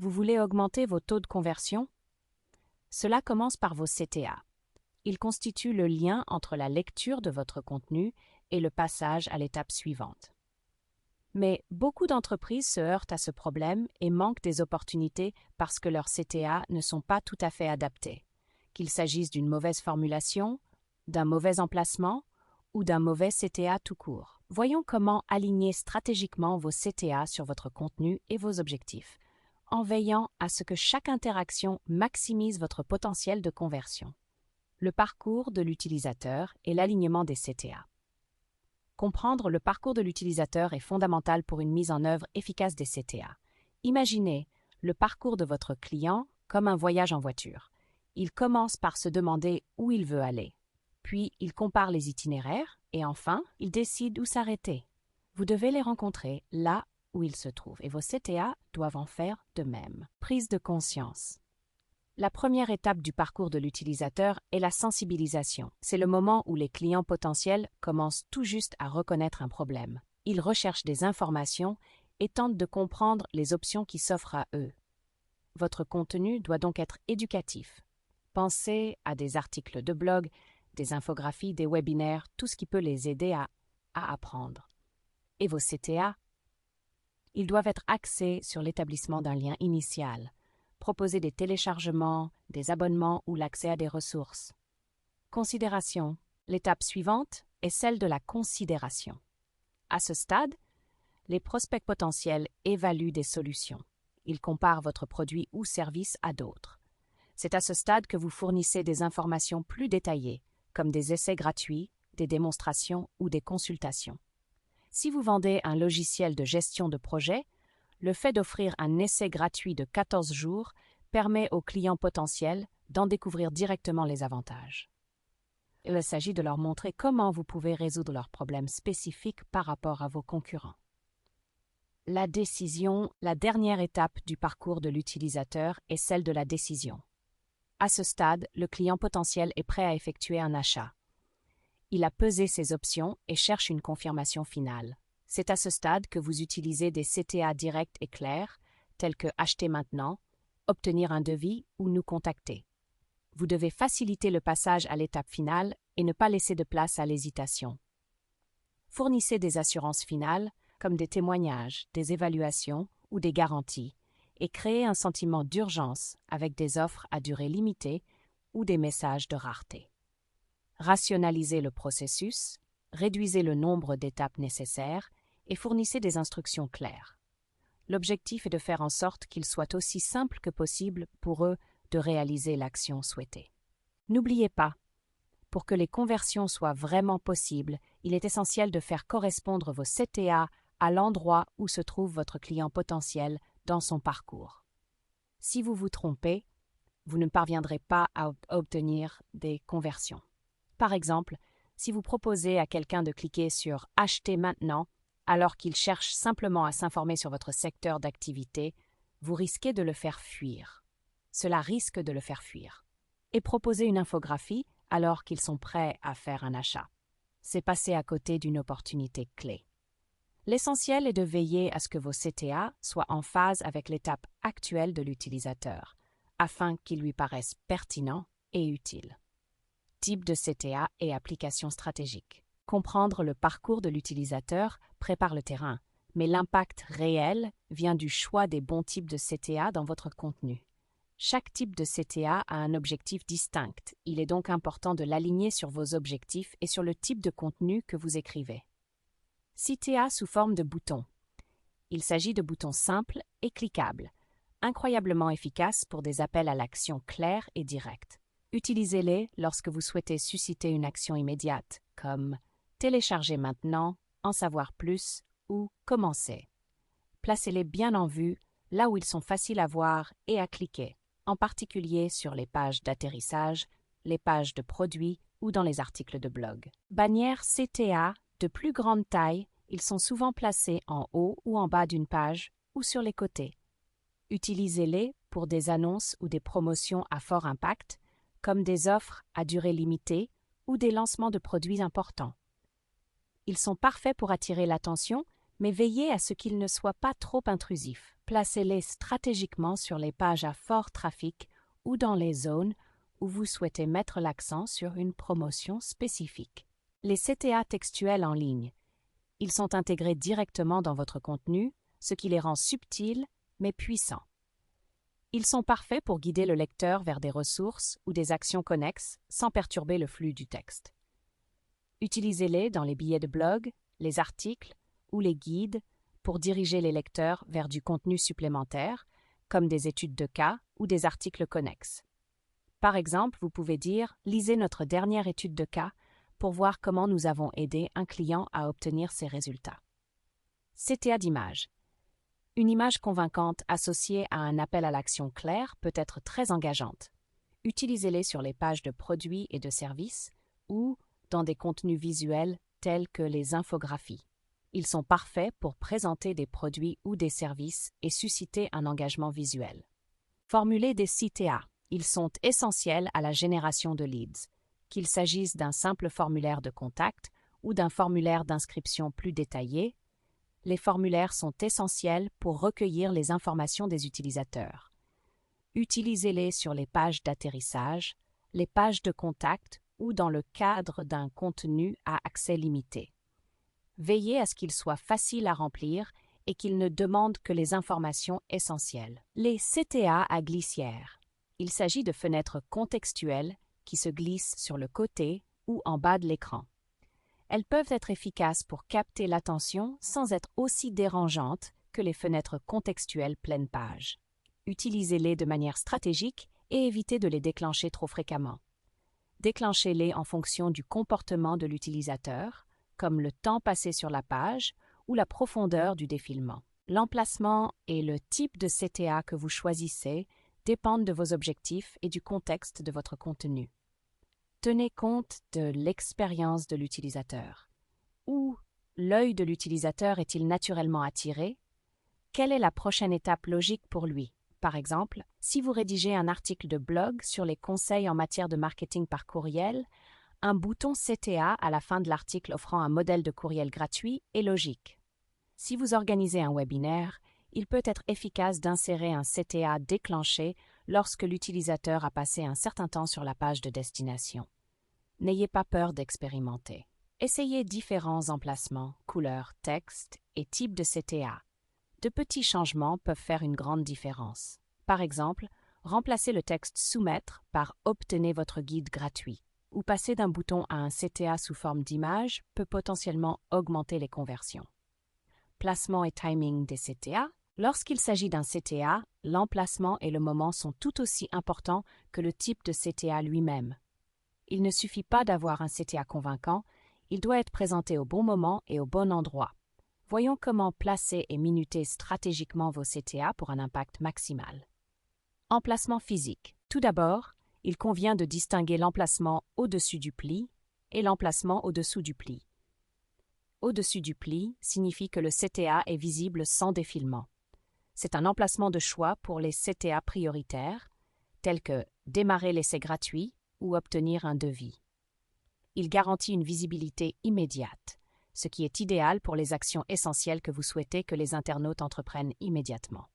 Vous voulez augmenter vos taux de conversion? Cela commence par vos CTA. Ils constituent le lien entre la lecture de votre contenu et le passage à l'étape suivante. Mais beaucoup d'entreprises se heurtent à ce problème et manquent des opportunités parce que leurs CTA ne sont pas tout à fait adaptés, qu'il s'agisse d'une mauvaise formulation, d'un mauvais emplacement ou d'un mauvais CTA tout court. Voyons comment aligner stratégiquement vos CTA sur votre contenu et vos objectifs, en veillant à ce que chaque interaction maximise votre potentiel de conversion. Le parcours de l'utilisateur et l'alignement des CTA. Comprendre le parcours de l'utilisateur est fondamental pour une mise en œuvre efficace des CTA. Imaginez le parcours de votre client comme un voyage en voiture. Il commence par se demander où il veut aller. Puis, il compare les itinéraires et enfin, il décide où s'arrêter. Vous devez les rencontrer là où ils se trouvent et vos CTA doivent en faire de même. Prise de conscience. La première étape du parcours de l'utilisateur est la sensibilisation. C'est le moment où les clients potentiels commencent tout juste à reconnaître un problème. Ils recherchent des informations et tentent de comprendre les options qui s'offrent à eux. Votre contenu doit donc être éducatif. Pensez à des articles de blog, des infographies, des webinaires, tout ce qui peut les aider à apprendre. Et vos CTA? Ils doivent être axés sur l'établissement d'un lien initial. Proposer des téléchargements, des abonnements ou l'accès à des ressources. Considération. L'étape suivante est celle de la considération. À ce stade, les prospects potentiels évaluent des solutions. Ils comparent votre produit ou service à d'autres. C'est à ce stade que vous fournissez des informations plus détaillées, comme des essais gratuits, des démonstrations ou des consultations. Si vous vendez un logiciel de gestion de projet, le fait d'offrir un essai gratuit de 14 jours permet aux clients potentiels d'en découvrir directement les avantages. Il s'agit de leur montrer comment vous pouvez résoudre leurs problèmes spécifiques par rapport à vos concurrents. La décision, la dernière étape du parcours de l'utilisateur est celle de la décision. À ce stade, le client potentiel est prêt à effectuer un achat. Il a pesé ses options et cherche une confirmation finale. C'est à ce stade que vous utilisez des CTA directs et clairs, tels que acheter maintenant, obtenir un devis ou nous contacter. Vous devez faciliter le passage à l'étape finale et ne pas laisser de place à l'hésitation. Fournissez des assurances finales, comme des témoignages, des évaluations ou des garanties, et créez un sentiment d'urgence avec des offres à durée limitée ou des messages de rareté. Rationalisez le processus, réduisez le nombre d'étapes nécessaires et fournissez des instructions claires. L'objectif est de faire en sorte qu'il soit aussi simple que possible pour eux de réaliser l'action souhaitée. N'oubliez pas, pour que les conversions soient vraiment possibles, il est essentiel de faire correspondre vos CTA à l'endroit où se trouve votre client potentiel dans son parcours. Si vous vous trompez, vous ne parviendrez pas à obtenir des conversions. Par exemple, si vous proposez à quelqu'un de cliquer sur « Acheter maintenant » alors qu'il cherche simplement à s'informer sur votre secteur d'activité, vous risquez de le faire fuir. Cela risque de le faire fuir. Et proposer une infographie alors qu'ils sont prêts à faire un achat. C'est passer à côté d'une opportunité clé. L'essentiel est de veiller à ce que vos CTA soient en phase avec l'étape actuelle de l'utilisateur, afin qu'ils lui paraissent pertinents et utiles. Type de CTA et application stratégique. Comprendre le parcours de l'utilisateur prépare le terrain, mais l'impact réel vient du choix des bons types de CTA dans votre contenu. Chaque type de CTA a un objectif distinct. Il est donc important de l'aligner sur vos objectifs et sur le type de contenu que vous écrivez. CTA sous forme de boutons. Il s'agit de boutons simples et cliquables, incroyablement efficaces pour des appels à l'action clairs et directs. Utilisez-les lorsque vous souhaitez susciter une action immédiate, comme « Télécharger maintenant »,« En savoir plus » ou « Commencer ». Placez-les bien en vue, là où ils sont faciles à voir et à cliquer, en particulier sur les pages d'atterrissage, les pages de produits ou dans les articles de blog. Bannières CTA de plus grande taille, ils sont souvent placés en haut ou en bas d'une page ou sur les côtés. Utilisez-les pour des annonces ou des promotions à fort impact, comme des offres à durée limitée ou des lancements de produits importants. Ils sont parfaits pour attirer l'attention, mais veillez à ce qu'ils ne soient pas trop intrusifs. Placez-les stratégiquement sur les pages à fort trafic ou dans les zones où vous souhaitez mettre l'accent sur une promotion spécifique. Les CTA textuels en ligne. Ils sont intégrés directement dans votre contenu, ce qui les rend subtils mais puissants. Ils sont parfaits pour guider le lecteur vers des ressources ou des actions connexes sans perturber le flux du texte. Utilisez-les dans les billets de blog, les articles ou les guides pour diriger les lecteurs vers du contenu supplémentaire, comme des études de cas ou des articles connexes. Par exemple, vous pouvez dire « Lisez notre dernière étude de cas pour voir comment nous avons aidé un client à obtenir ses résultats. » CTA d'image. Une image convaincante associée à un appel à l'action clair peut être très engageante. Utilisez-les sur les pages de produits et de services ou dans des contenus visuels tels que les infographies. Ils sont parfaits pour présenter des produits ou des services et susciter un engagement visuel. Formulez des CTA. Ils sont essentiels à la génération de leads, qu'il s'agisse d'un simple formulaire de contact ou d'un formulaire d'inscription plus détaillé. Les formulaires sont essentiels pour recueillir les informations des utilisateurs. Utilisez-les sur les pages d'atterrissage, les pages de contact ou dans le cadre d'un contenu à accès limité. Veillez à ce qu'ils soient faciles à remplir et qu'ils ne demandent que les informations essentielles. Les CTA à glissière. Il s'agit de fenêtres contextuelles qui se glissent sur le côté ou en bas de l'écran. Elles peuvent être efficaces pour capter l'attention sans être aussi dérangeantes que les fenêtres contextuelles pleine page. Utilisez-les de manière stratégique et évitez de les déclencher trop fréquemment. Déclenchez-les en fonction du comportement de l'utilisateur, comme le temps passé sur la page ou la profondeur du défilement. L'emplacement et le type de CTA que vous choisissez dépendent de vos objectifs et du contexte de votre contenu. Tenez compte de l'expérience de l'utilisateur. Où l'œil de l'utilisateur est-il naturellement attiré? Quelle est la prochaine étape logique pour lui? Par exemple, si vous rédigez un article de blog sur les conseils en matière de marketing par courriel, un bouton CTA à la fin de l'article offrant un modèle de courriel gratuit est logique. Si vous organisez un webinaire, il peut être efficace d'insérer un CTA déclenché lorsque l'utilisateur a passé un certain temps sur la page de destination. N'ayez pas peur d'expérimenter. Essayez différents emplacements, couleurs, textes et types de CTA. De petits changements peuvent faire une grande différence. Par exemple, remplacez le texte « Soumettre » par « Obtenez votre guide gratuit » ou passer d'un bouton à un CTA sous forme d'image peut potentiellement augmenter les conversions. Placement et timing des CTA. Lorsqu'il s'agit d'un CTA, l'emplacement et le moment sont tout aussi importants que le type de CTA lui-même. Il ne suffit pas d'avoir un CTA convaincant, il doit être présenté au bon moment et au bon endroit. Voyons comment placer et minuter stratégiquement vos CTA pour un impact maximal. Emplacement physique. Tout d'abord, il convient de distinguer l'emplacement au-dessus du pli et l'emplacement au-dessous du pli. Au-dessus du pli signifie que le CTA est visible sans défilement. C'est un emplacement de choix pour les CTA prioritaires, tels que démarrer l'essai gratuit ou obtenir un devis. Il garantit une visibilité immédiate, ce qui est idéal pour les actions essentielles que vous souhaitez que les internautes entreprennent immédiatement.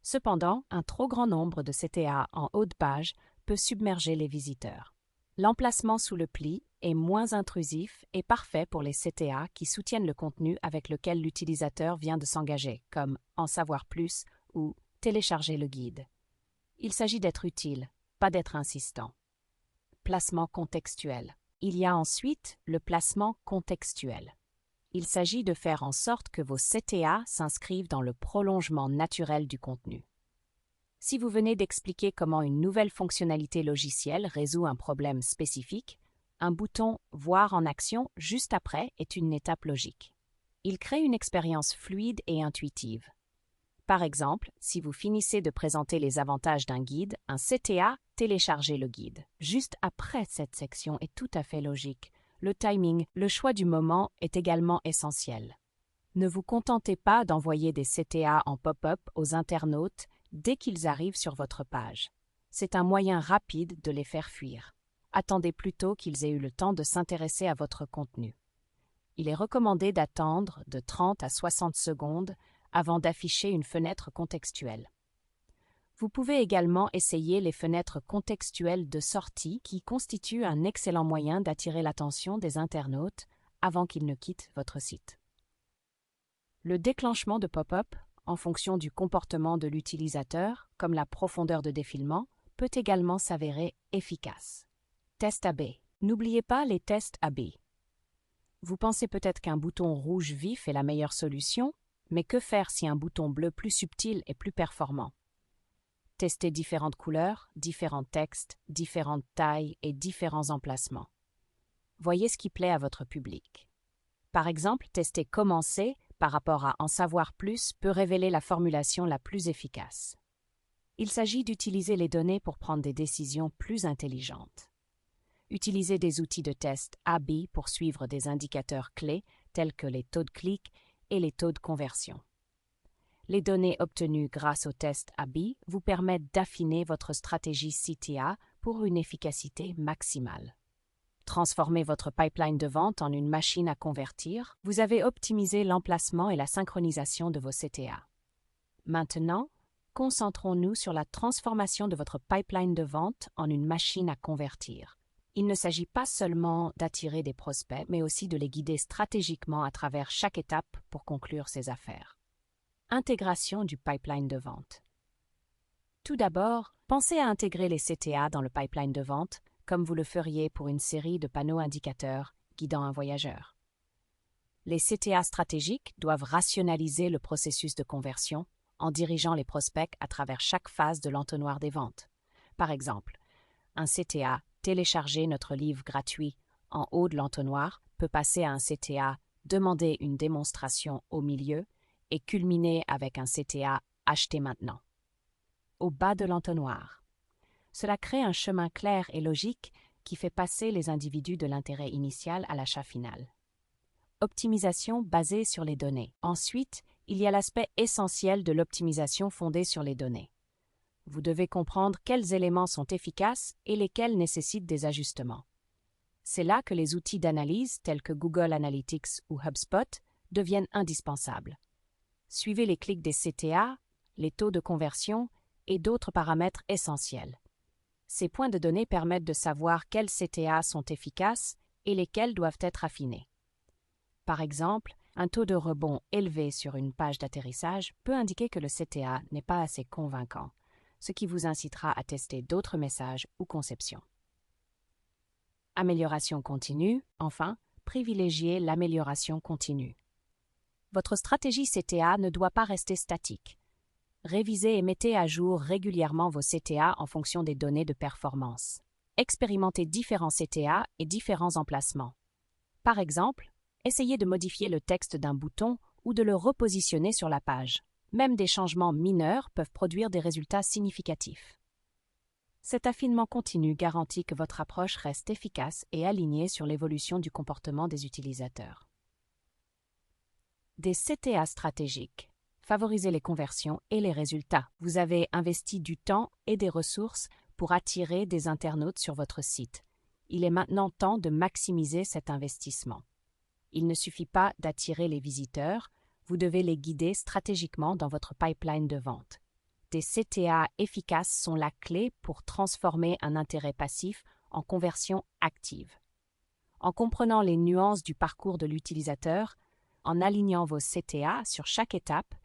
Cependant, un trop grand nombre de CTA en haut de page peut submerger les visiteurs. L'emplacement sous le pli est moins intrusif et parfait pour les CTA qui soutiennent le contenu avec lequel l'utilisateur vient de s'engager, comme en savoir plus ou télécharger le guide. Il s'agit d'être utile, pas d'être insistant. Placement contextuel. Il y a ensuite le placement contextuel. Il s'agit de faire en sorte que vos CTA s'inscrivent dans le prolongement naturel du contenu. Si vous venez d'expliquer comment une nouvelle fonctionnalité logicielle résout un problème spécifique, un bouton « Voir en action » juste après est une étape logique. Il crée une expérience fluide et intuitive. Par exemple, si vous finissez de présenter les avantages d'un guide, un CTA « Télécharger le guide ». Juste après cette section est tout à fait logique. Le timing, le choix du moment est également essentiel. Ne vous contentez pas d'envoyer des CTA en pop-up aux internautes dès qu'ils arrivent sur votre page. C'est un moyen rapide de les faire fuir. Attendez plutôt qu'ils aient eu le temps de s'intéresser à votre contenu. Il est recommandé d'attendre de 30 à 60 secondes avant d'afficher une fenêtre contextuelle. Vous pouvez également essayer les fenêtres contextuelles de sortie qui constituent un excellent moyen d'attirer l'attention des internautes avant qu'ils ne quittent votre site. Le déclenchement de pop-up, en fonction du comportement de l'utilisateur, comme la profondeur de défilement, peut également s'avérer efficace. Test A/B. N'oubliez pas les tests A/B. Vous pensez peut-être qu'un bouton rouge vif est la meilleure solution, mais que faire si un bouton bleu plus subtil est plus performant? Testez différentes couleurs, différents textes, différentes tailles et différents emplacements. Voyez ce qui plaît à votre public. Par exemple, tester Commencer par rapport à En savoir plus peut révéler la formulation la plus efficace. Il s'agit d'utiliser les données pour prendre des décisions plus intelligentes. Utilisez des outils de test A/B pour suivre des indicateurs clés tels que les taux de clic et les taux de conversion. Les données obtenues grâce au test A/B vous permettent d'affiner votre stratégie CTA pour une efficacité maximale. Transformez votre pipeline de vente en une machine à convertir. Vous avez optimisé l'emplacement et la synchronisation de vos CTA. Maintenant, concentrons-nous sur la transformation de votre pipeline de vente en une machine à convertir. Il ne s'agit pas seulement d'attirer des prospects, mais aussi de les guider stratégiquement à travers chaque étape pour conclure ces affaires. Intégration du pipeline de vente. Tout d'abord, pensez à intégrer les CTA dans le pipeline de vente, comme vous le feriez pour une série de panneaux indicateurs guidant un voyageur. Les CTA stratégiques doivent rationaliser le processus de conversion en dirigeant les prospects à travers chaque phase de l'entonnoir des ventes. Par exemple, un CTA « Télécharger notre livre gratuit » en haut de l'entonnoir peut passer à un CTA « Demander une démonstration » au milieu et culminer avec un CTA « Acheter maintenant » au bas de l'entonnoir. Cela crée un chemin clair et logique qui fait passer les individus de l'intérêt initial à l'achat final. Optimisation basée sur les données. Ensuite, il y a l'aspect essentiel de l'optimisation fondée sur les données. Vous devez comprendre quels éléments sont efficaces et lesquels nécessitent des ajustements. C'est là que les outils d'analyse tels que Google Analytics ou HubSpot deviennent indispensables. Suivez les clics des CTA, les taux de conversion et d'autres paramètres essentiels. Ces points de données permettent de savoir quels CTA sont efficaces et lesquels doivent être affinés. Par exemple, un taux de rebond élevé sur une page d'atterrissage peut indiquer que le CTA n'est pas assez convaincant, ce qui vous incitera à tester d'autres messages ou conceptions. Amélioration continue. Enfin, privilégiez l'amélioration continue. Votre stratégie CTA ne doit pas rester statique. Révisez et mettez à jour régulièrement vos CTA en fonction des données de performance. Expérimentez différents CTA et différents emplacements. Par exemple, essayez de modifier le texte d'un bouton ou de le repositionner sur la page. Même des changements mineurs peuvent produire des résultats significatifs. Cet affinement continu garantit que votre approche reste efficace et alignée sur l'évolution du comportement des utilisateurs. Des CTA stratégiques. Favorisez les conversions et les résultats. Vous avez investi du temps et des ressources pour attirer des internautes sur votre site. Il est maintenant temps de maximiser cet investissement. Il ne suffit pas d'attirer les visiteurs, vous devez les guider stratégiquement dans votre pipeline de vente. Des CTA efficaces sont la clé pour transformer un intérêt passif en conversion active. En comprenant les nuances du parcours de l'utilisateur, en alignant vos CTA sur chaque étape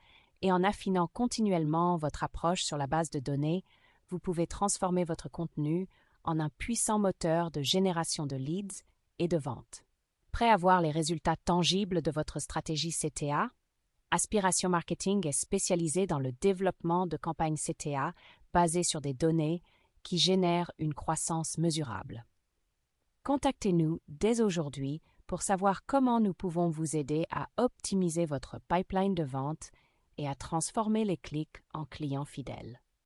et en affinant continuellement votre approche sur la base de données, vous pouvez transformer votre contenu en un puissant moteur de génération de leads et de vente. Prêt à voir les résultats tangibles de votre stratégie CTA? Aspiration Marketing est spécialisé dans le développement de campagnes CTA basées sur des données qui génèrent une croissance mesurable. Contactez-nous dès aujourd'hui pour savoir comment nous pouvons vous aider à optimiser votre pipeline de vente et à transformer les clics en clients fidèles.